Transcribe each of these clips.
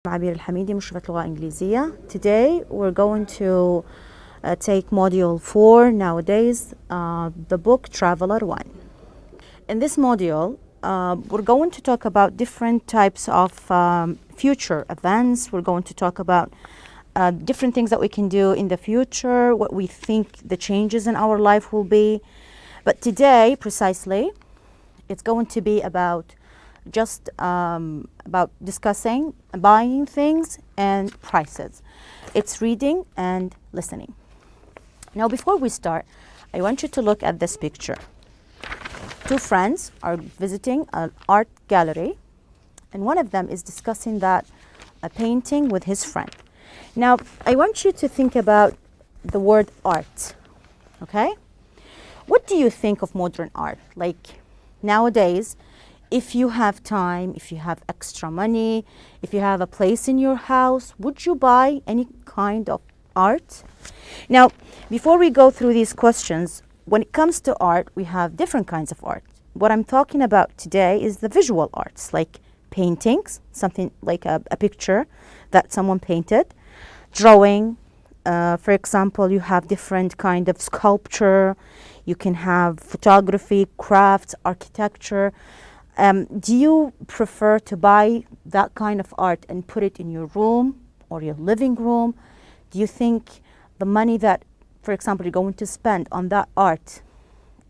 عبير الحميدي مشرفة لغة إنجليزية. Today we're going to take module 4 nowadays, the book Traveler 1. In this module, we're going to talk about different types of future events. We're going to talk about different things that we can do in the future, what we think the changes in our life will be. But today, precisely, it's going to be about just about discussing buying things and prices. It's reading and listening. Now, before we start, I want you to look at this picture. Two friends are visiting an art gallery, and one of them is discussing that a painting with his friend. Now, I want you to think about the word art, okay? What do you think of modern art? Like nowadays, if you have time, if you have extra money, if you have a place in your house, would you buy any kind of art? Now, before we go through these questions, when it comes to art, we have different kinds of art. What I'm talking about today is the visual arts, like paintings, something like a picture that someone painted, drawing. For example, you have different kind of sculpture. You can have photography, crafts, architecture. Do you prefer to buy that kind of art and put it in your room or your living room? Do you think the money that, for example, you're going to spend on that art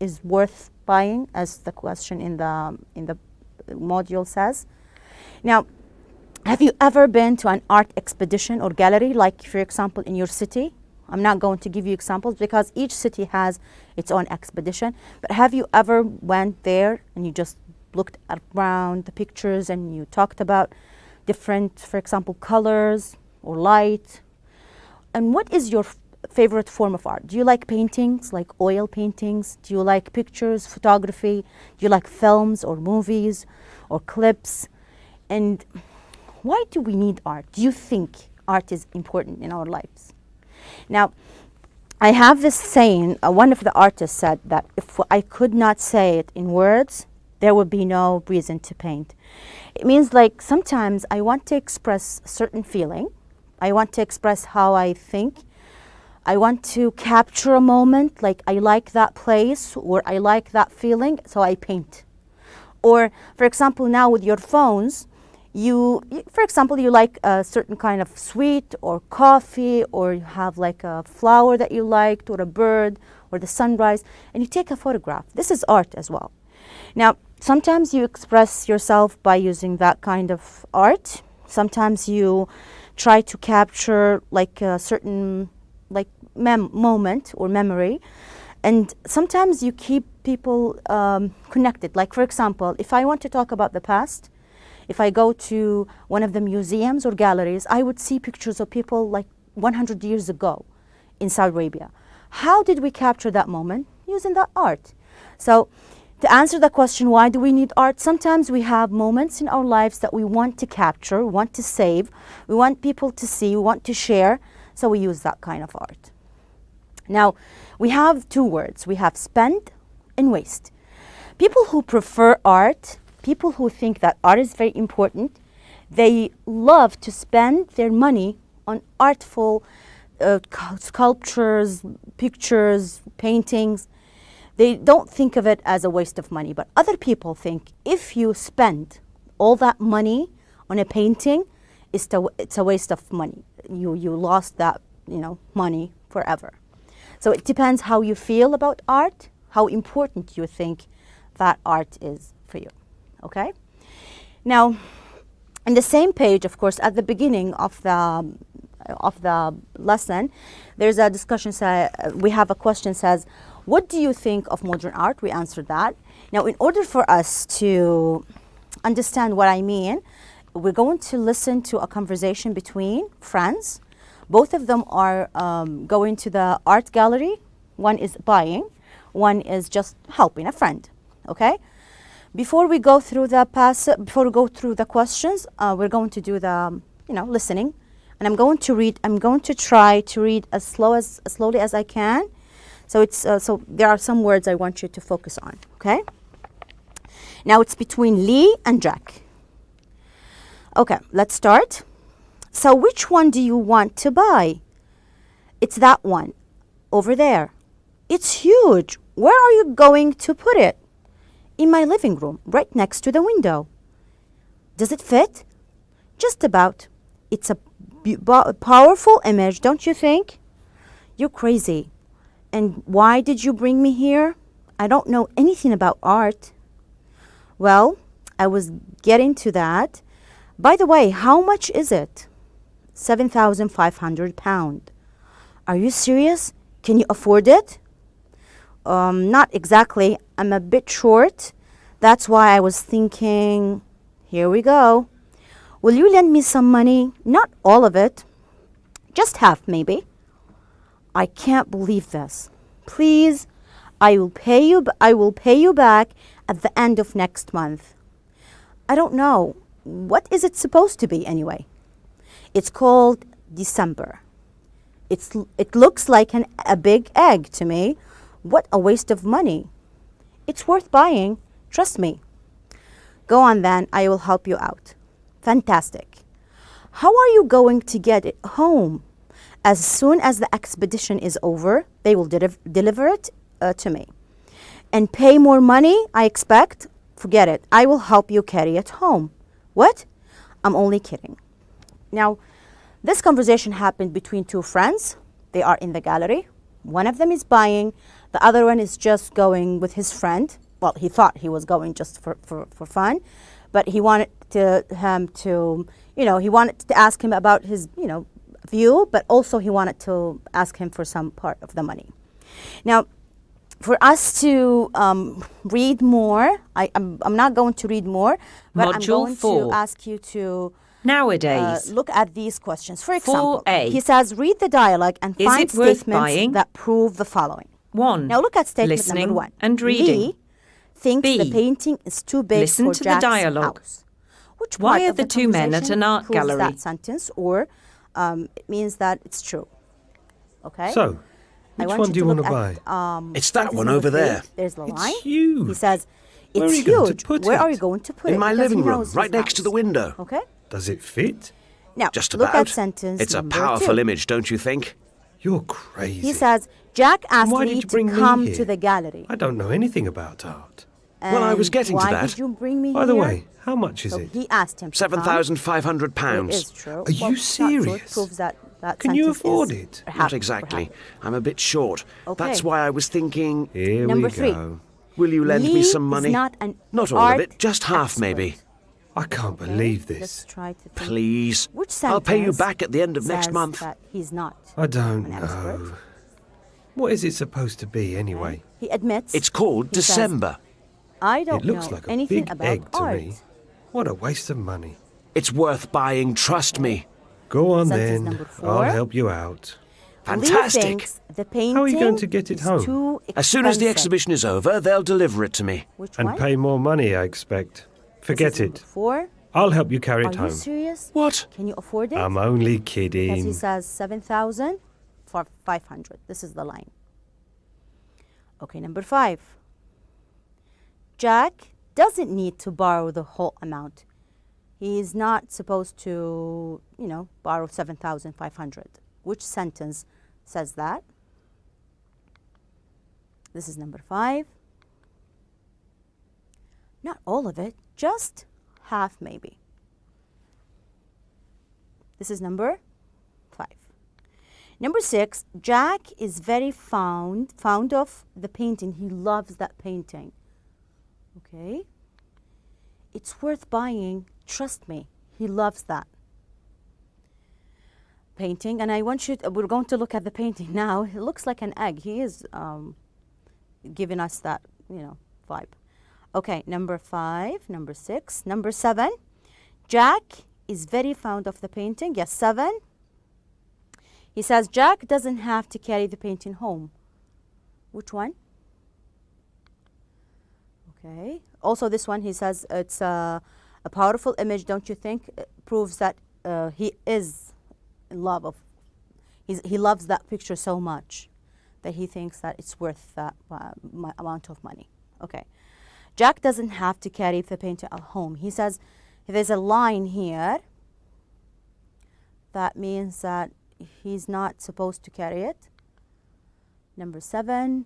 is worth buying, as the question in the module says? Now, have you ever been to an art expedition or gallery, like, for example, in your city? I'm not going to give you examples because each city has its own expedition, but have you ever went there and you just looked around the pictures and you talked about different, for example, colors or light? And what is your favorite form of art? Do you like paintings, like oil paintings? Do you like pictures, photography? Do you like films or movies or clips? And why do we need art? Do you think art is important in our lives? Now, I have this saying, one of the artists said that if I could not say it in words, there would be no reason to paint. It means, like, sometimes I want to express a certain feeling. I want to express how I think. I want to capture a moment, like I like that place or I like that feeling, so I paint. Or, for example, now with your phones, for example, you like a certain kind of sweet or coffee, or you have like a flower that you liked, or a bird, or the sunrise, and you take a photograph. This is art as well. Now, sometimes you express yourself by using that kind of art. Sometimes you try to capture like a certain like moment or memory. And sometimes you keep people connected. Like, for example, if I want to talk about the past, if I go to one of the museums or galleries, I would see pictures of people like 100 years ago in Saudi Arabia. How did we capture that moment? Using that art. So, to answer the question, why do we need art? Sometimes we have moments in our lives that we want to capture, we want to save, we want people to see, we want to share, so we use that kind of art. Now, we have two words. We have spend and waste. People who prefer art, people who think that art is very important, they love to spend their money on artful sculptures, pictures, paintings. They don't think of it as a waste of money, but other people think if you spend all that money on a painting, it's a waste of money. You lost that, money forever. So it depends how you feel about art, how important you think that art is for you, okay? Now, in the same page, of course, at the beginning of the lesson, there's a discussion, we have a question says, what do you think of modern art? We answered that. Now, in order for us to understand what I mean, we're going to listen to a conversation between friends. Both of them are going to the art gallery. One is buying, one is just helping a friend, okay? Before we go through the questions, we're going to do the, listening. And I'm going to try to read as slowly as I can. So so there are some words I want you to focus on, okay? Now it's between Lee and Jack. Okay, let's start. So which one do you want to buy? It's that one over there. It's huge. Where are you going to put it? In my living room, right next to the window. Does it fit? Just about. It's a powerful image, don't you think? You're crazy. And why did you bring me here? I don't know anything about art. Well, I was getting to that. By the way, how much is it? £7,500. Are you serious? Can you afford it? Not exactly. I'm a bit short. That's why I was thinking, here we go. Will you lend me some money? Not all of it. Just half, maybe. I can't believe this. Please, I will pay you back at the end of next month. I don't know. What is it supposed to be anyway? It's called December. It looks like a big egg to me. What a waste of money. It's worth buying. Trust me. Go on then. I will help you out. Fantastic. How are you going to get it home? As soon as the expedition is over, they will deliver it to me. And pay more money, I expect? Forget it. I will help you carry it home. What? I'm only kidding. Now, this conversation happened between two friends. They are in the gallery. One of them is buying. The other one is just going with his friend. Well, he thought he was going just for fun. But he wanted him to ask him about his, view. But also he wanted to ask him for some part of the money. Now, for us to read more, I'm not going to read more. But Module I'm going 4. to ask you to... Nowadays. look at these questions. For example, 4A. he says, read the dialogue and Is find it worth statements buying? that prove the following. 1. Now look at statement Listening number 1. and reading. Lee thinks B. the painting is too big Listen for to the Jack's dialogue. house. Which Why part are of the two men at conversation an art proves gallery? that sentence, or it means that it's true. Okay? So, which one do you want to buy? It's that sentence one number over 3. there. There's the It's line. huge. He says, Where it's are you going to huge. put Where are it? you going to put it? In my Because he living room, knows his right next to the house. window. Okay? Does it fit? Now, Just look about. at sentence It's a number powerful 2. image, don't you think? You're crazy. He says, Jack asked Why Lee did you bring to me come here? to the gallery. I don't know anything about art. Well, I was And getting to why that. did you bring me By here? the way, how much is So it? he asked him to come. £7,500. It is true. Are you it's not true. It serious? proves that Can you sentence afford is it? perhaps- Not exactly. perhaps. I'm a bit short. Okay. That's why I was thinking, Here Number we 3. go. will you lend Lee me some is money? not an Not all art of it, just half expert. maybe. I can't Okay, believe Let's this. try to think. Please. Which sentence I'll pay you back at the end of next says month. that he's not I don't an expert? know. What is it supposed to be anyway? He admits. It's called he says, December. I don't It looks know like a anything big about egg to art. me. What a waste of money. It's worth buying, trust me. Go on Sentence then. number 4. I'll help you out. Fantastic. Lee thinks the painting How are you going to get it is home? too As soon as the expensive. exhibition is over, they'll deliver it to me. Which And one? pay more money, I expect. This Forget is number it. 4. I'll help you carry Are it you home. serious? What? Can you afford it? I'm only Because he kidding. says 7,000 for 500. This is the line. Okay, number 5. Jack doesn't need to borrow the whole amount. He's not supposed to, borrow 7,500. Which sentence says that? This is number 5. Not all of it, just half maybe. This is number 5. Number 6, Jack is very fond of the painting. He loves that painting. Okay? It's worth buying. Trust me. He loves that painting. And we're going to look at the painting now. It looks like an egg. He is giving us that, vibe. Okay, number 5, number 6, number 7. Jack is very fond of the painting. Yes, 7. He says Jack doesn't have to carry the painting home. Which one? Okay. Also this one, he says it's a powerful image, don't you think? It proves that he is in love of, he loves that picture so much that he thinks that it's worth that amount of money. Okay. Jack doesn't have to carry the painting at home. He says, there's a line here. that means that he's not supposed to carry it. Number 7,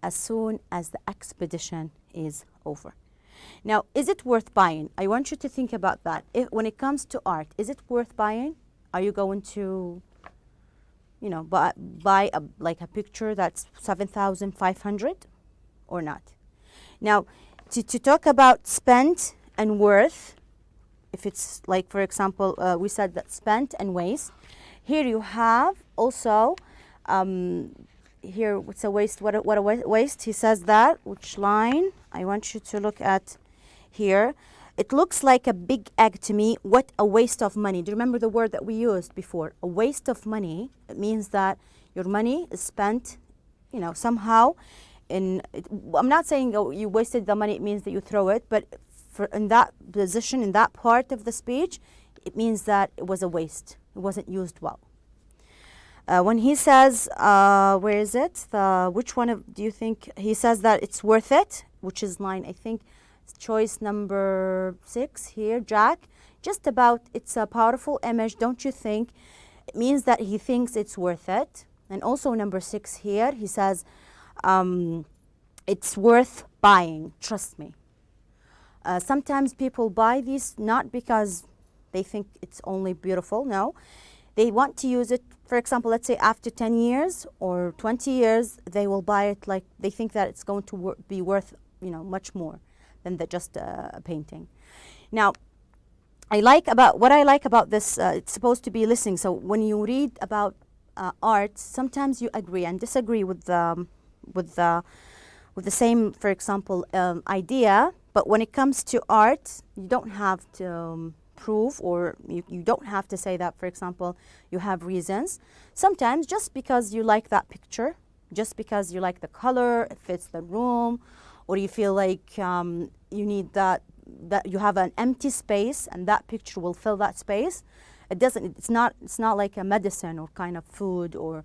as soon as the expedition is over. Now, is it worth buying? I want you to think about that. When it comes to art, is it worth buying? Are you going to, you know, buy a picture that's 7,500 or not? Now, to talk about spent and worth, if it's like, for example, we said that spent and waste. Here you have also, here what's a waste, what a waste, he says that, which line? I want you to look at here. It looks like a big egg to me. What a waste of money. Do you remember the word that we used before? A waste of money. It means that your money is spent, you know, somehow. I'm not saying you wasted the money, it means that you throw it, but in that position, in that part of the speech, it means that it was a waste. It wasn't used well. When he says, where is it? Which one do you think? He says that it's worth it, which is line, I think, choice number 6 here, Jack. Just about, it's a powerful image, don't you think? It means that he thinks it's worth it. And also number 6 here, he says, it's worth buying, trust me. Sometimes people buy these not because they think it's only beautiful, no. They want to use it, for example, let's say after 10 years or 20 years, they will buy it like they think that it's going to be worth, you know, much more than just a painting. Now, what I like about this, it's supposed to be listening. So when you read about art, sometimes you agree and disagree with the same, for example, idea. But when it comes to art, you don't have to prove, or you don't have to say that, for example, you have reasons. Sometimes just because you like that picture, just because you like the color, it fits the room, or you feel like you need that you have an empty space and that picture will fill that space. It's not like a medicine or kind of food, or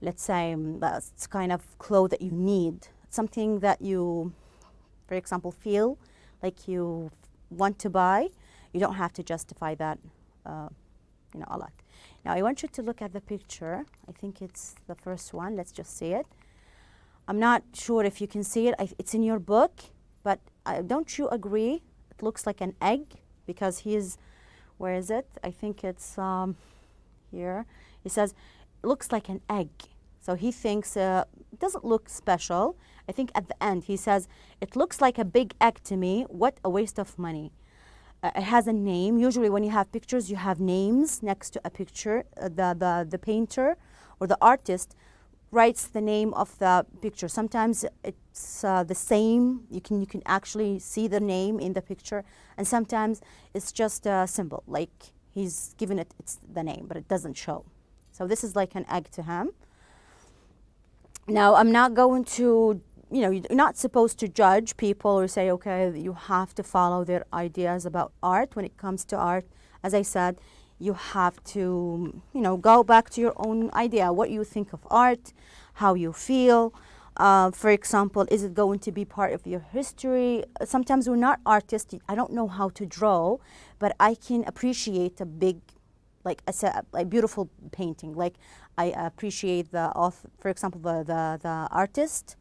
let's say it's kind of clothes that you need. It's something that you, for example, feel like you want to buy. You don't have to justify that, you know, a lot. Now I want you to look at the picture. I think it's the first one. Let's just see it. I'm not sure if you can see it. It's in your book, but don't you agree? It looks like an egg because where is it? I think it's here. He says, it looks like an egg. So he thinks it doesn't look special. I think at the end he says, it looks like a big egg to me. What a waste of money. It has a name. Usually when you have pictures, you have names next to a picture. The painter or the artist writes the name of the picture. Sometimes it's the same. You can actually see the name in the picture, and sometimes it's just a symbol, like he's given it's the name, but it doesn't show. So this is like an egg to him. Now I'm not going to, you know, you're not supposed to judge people or say, okay, you have to follow their ideas about art. When it comes to art, as I said, you have to, you know, go back to your own idea, what you think of art, how you feel. For example, is it going to be part of your history? Sometimes we're not artists. I don't know how to draw, but I can appreciate a big, like a beautiful painting. Like I appreciate the author, for example, the artist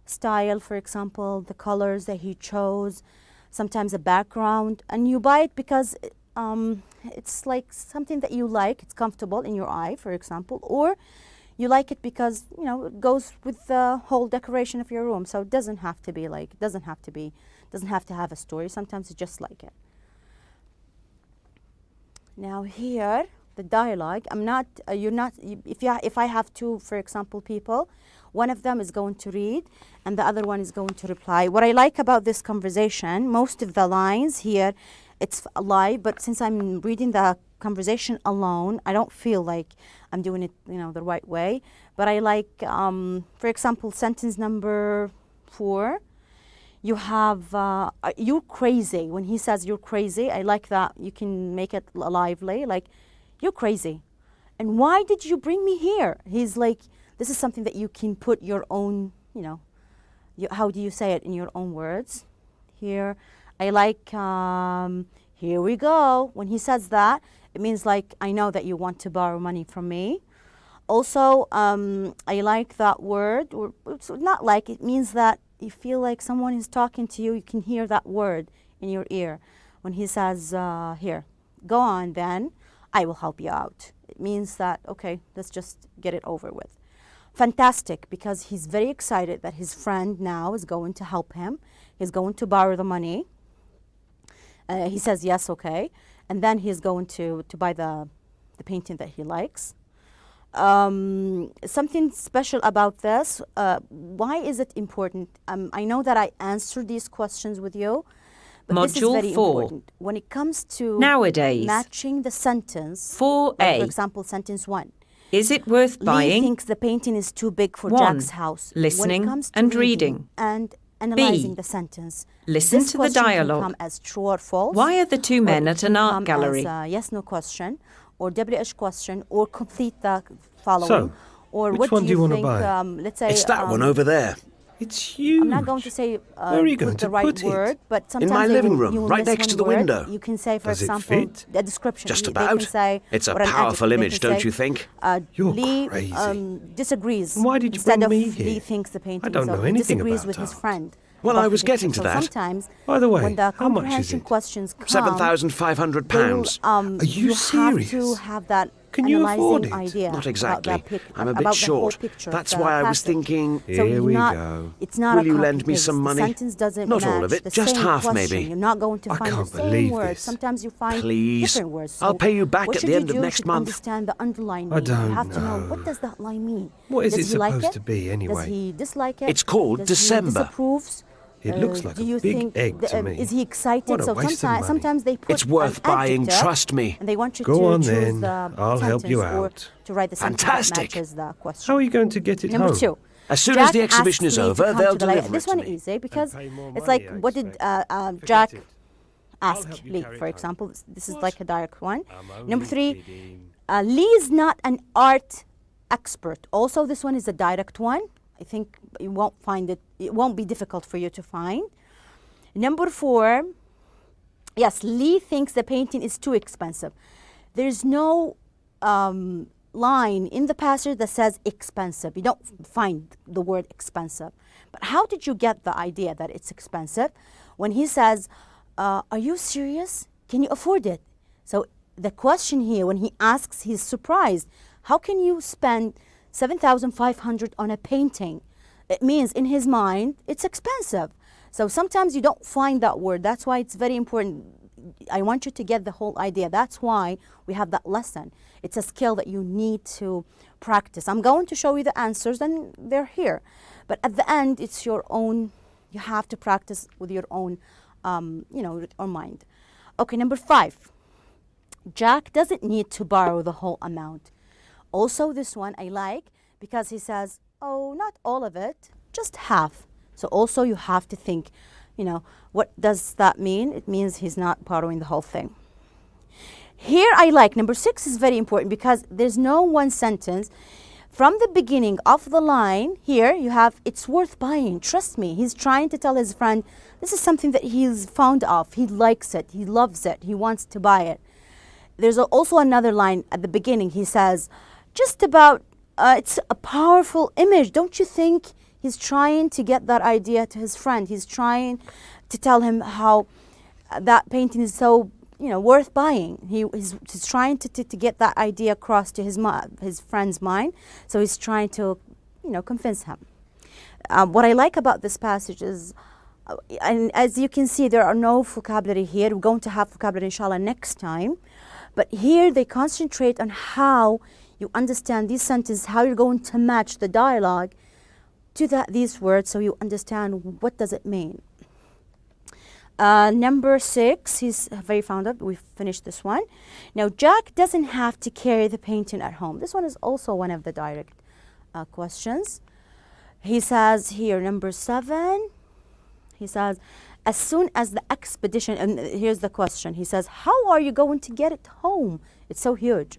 style, for example, the colors that he chose, sometimes a background, and you buy it because it's like something that you like, it's comfortable in your eye, for example, or you like it because, you know, it goes with the whole decoration of your room. So it doesn't have to be like, doesn't have to have a story. Sometimes you just like it. Now here, the dialogue, if I have two, for example, people, one of them is going to read and the other one is going to reply. What I like about this conversation, most of the lines here, it's live, but since I'm reading the conversation alone, I don't feel like I'm doing it, you know, the right way. But I like, for example, sentence number 4, you have, you're crazy. When he says you're crazy, I like that. You can make it lively, like, you're crazy. And why did you bring me here? He's like, this is something that you can put your own, you know, how do you say it in your own words? Here, I like, here we go. When he says that, It means like, I know that you want to borrow money from me. Also, I like that word, or it's not like, it means that you feel like someone is talking to you, you can hear that word in your ear. When he says, here, go on then, I will help you out. It means that, okay, let's just get it over with. Fantastic, because he's very excited that his friend now is going to help him. He's going to borrow the money. He says, yes, okay. And then he's going to buy the painting that he likes. Something special about this, why is it important? I know that I answered these questions with you, but this is Module very 4. important. When it comes to Nowadays. matching the sentence, 4A. like for example, sentence 1. Is it worth Lee buying? thinks the painting is too big for 1. Jack's house. Listening When it comes to and reading. and analyzing B. the sentence, Listen this to the question can dialogue. come as true or false. Why are the two or men it at can an art come gallery? as a yes/no question, or WH question, or complete the following. So, or which what one do do you wanna think? buy? Let's say It's that one over there. It's huge. I'm not going to say Where are you going put to the right put it? word, but sometimes my they living will- room, you will right miss next one to the word. window. You can say, for Does it example, fit? the description. Just They about. can say, It's a or an powerful adjective. They image, can don't say, you think? You're Lee crazy. disagrees. Why did you Instead bring of me Lee here? thinks the painting I don't is know over. He anything disagrees about with his art. friend. Well, about I the was getting picture. to So that. sometimes, By the way, when the how much is comprehension it? questions come, £7,500. Are you have serious? to have that Can you analyzing afford it? idea Not about exactly. that I'm a about bit the whole short. picture, That's the why I was passage. thinking, So Here you're we not, go. It's not Will a you copy lend me paste. some money? The sentence doesn't Not all match of it, the just same half question. maybe. You're not going to I find the can't same believe word. this. Sometimes you find Please. different words. I'll So pay you back what at should the you end of do? next You should month. understand the underlying I meaning. You don't have to know, know. what does that line mean? What is Does it he like supposed it? to be anyway? Does he dislike it? It's called Does December. He disapproves? It looks like do a you big think egg to me. Is he excited? What a So waste of money. sometimes they put It's worth an buying, adjective, trust me. and they want you Go to on choose then. the I'll help you sentence or out. to write the sentence that Fantastic. matches the question. How are you going to get it Number home? 2. As soon as Jack the exhibition asks is Lee to over, come they'll to the library. deliver This it to one me. easy because pay more it's money, like, I what did expect. Forget Jack it. ask help you Lee, carry for it example? home. This is What? like a direct one. I'm Number only 3, kidding. Lee is not an art expert. Also, this one is a direct one. I think you won't find it. It won't be difficult for you to find. Number 4, yes, Lee thinks the painting is too expensive. There's no line in the passage that says expensive. You don't find the word expensive. But how did you get the idea that it's expensive? When he says, are you serious? Can you afford it? So the question here, when he asks, he's surprised. How can you spend $7,500 on a painting? It means in his mind, it's expensive. So sometimes you don't find that word. That's why it's very important. I want you to get the whole idea. That's why we have that lesson. It's a skill that you need to practice. I'm going to show you the answers and they're here. But at the end, it's your own, you have to practice with your own, your own mind. Okay, number 5. Jack doesn't need to borrow the whole amount. Also, this one I like because he says, oh, not all of it, just half. So also you have to think, what does that mean? It means he's not borrowing the whole thing. Here I like, number 6 is very important because there's no one sentence. From the beginning of the line, here you have, it's worth buying, trust me. He's trying to tell his friend, this is something that he's fond of. He likes it, he loves it, he wants to buy it. There's also another line at the beginning. He says, just about, it's a powerful image. Don't you think? He's trying to get that idea to his friend. He's trying to tell him how that painting is so, worth buying. He's trying to get that idea across to his friend's mind. So he's trying to, convince him. What I like about this passage is, and as you can see, there are no vocabulary here. We're going to have vocabulary, inshallah, next time. But here they concentrate on how you understand these sentences, how you're going to match the dialogue to these words so you understand what does it mean. Number 6, he's very fond of. We've finished this one. Now, Jack doesn't have to carry the painting at home. This one is also one of the direct questions. He says here, number 7, he says, as soon as the expedition, and here's the question. He says, how are you going to get it home? It's so huge.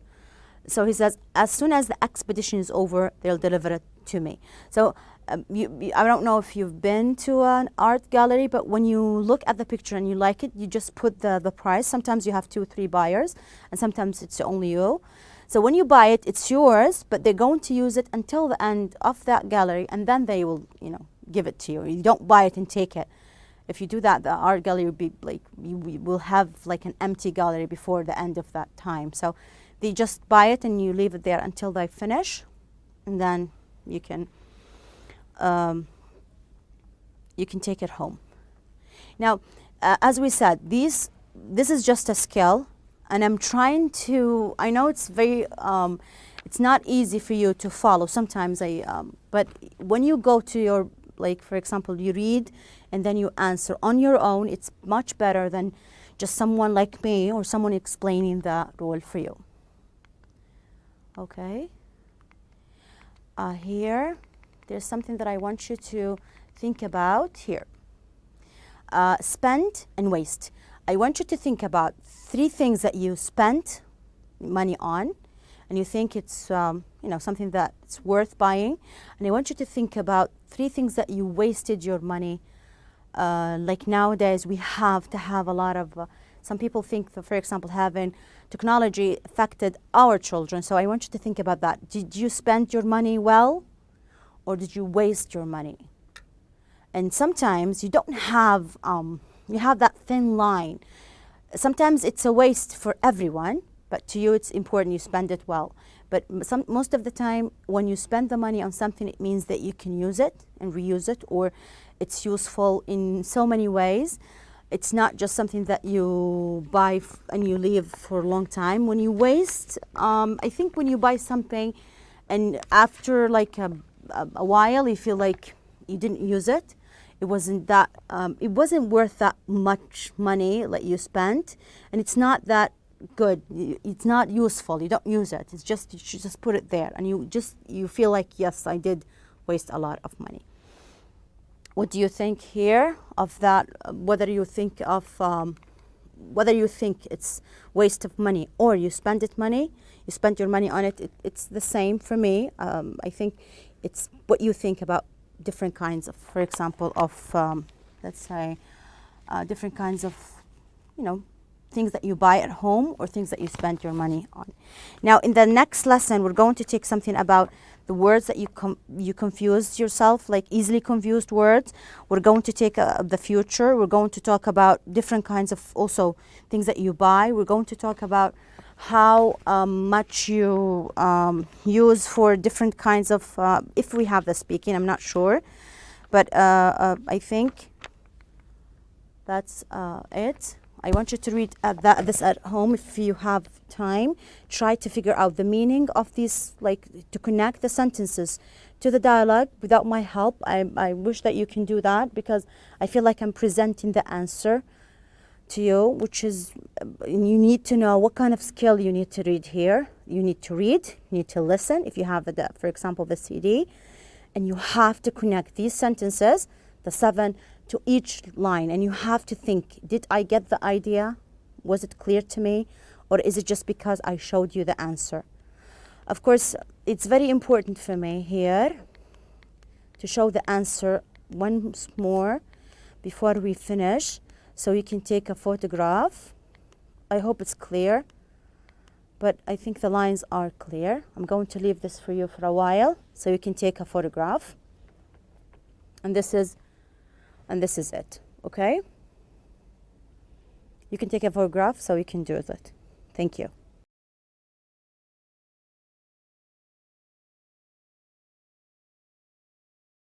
So he says, as soon as the expedition is over, they'll deliver it to me. So I don't know if you've been to an art gallery, but when you look at the picture and you like it, you just put the price. Sometimes you have 2 or 3 buyers, and sometimes it's only you. So when you buy it, it's yours, but they're going to use it until the end of that gallery, and then they will, give it to you. You don't buy it and take it. If you do that, the art gallery will be like, you will have like an empty gallery before the end of that time. So they just buy it and you leave it there until they finish, and then you can take it home. Now, as we said, this is just a skill, and I'm trying to, I know it's very, it's not easy for you to follow sometimes, but when you go to your, like for example, you read and then you answer on your own, it's much better than just someone like me or someone explaining the rule for you. Okay. Here, there's something that I want you to think about here. Spend and waste. I want you to think about 3 things that you spent money on, and you think it's something that's worth buying. And I want you to think about 3 things that you wasted your money. Like nowadays, we have to have a lot of. Some people think that, for example, having technology affected our children. So I want you to think about that. Did you spend your money well, or did you waste your money? And sometimes you don't have, you have that thin line. Sometimes it's a waste for everyone, but to you it's important you spend it well. But most of the time, when you spend the money on something, it means that you can use it and reuse it, or it's useful in so many ways. It's not just something that you buy and you leave for a long time. When you waste, I think when you buy something and after like a while you feel like you didn't use it, it wasn't worth that much money that you spent, and it's not that good. It's not useful. You don't use it. It's just, you should just put it there, and you feel like, yes, I did waste a lot of money. What do you think here of that? Whether you think it's waste of money or you spend your money on it, it's the same for me. I think it's what you think about different kinds of, for example, of let's say different kinds of, things that you buy at home or things that you spend your money on. Now, in the next lesson, we're going to take something about the words that you confuse yourself, like easily confused words. We're going to take the future. We're going to talk about different kinds of also things that you buy. We're going to talk about how much you use for different kinds of, if we have the speaking, I'm not sure. But I think that's it. I want you to read this at home if you have time. Try to figure out the meaning of these, like to connect the sentences to the dialogue without my help. I wish that you can do that, because I feel like I'm presenting the answer to you, which is, you need to know what kind of skill you need to read here. You need to read, you need to listen if you have for example, the CD, and you have to connect these sentences, the 7, to each line, and you have to think, did I get the idea? Was it clear to me? Or is it just because I showed you the answer? Of course, it's very important for me here to show the answer once more before we finish, so you can take a photograph. I hope it's clear, but I think the lines are clear. I'm going to leave this for you for a while so you can take a photograph. And this is it, okay? You can take a photograph so you can do that. Thank you.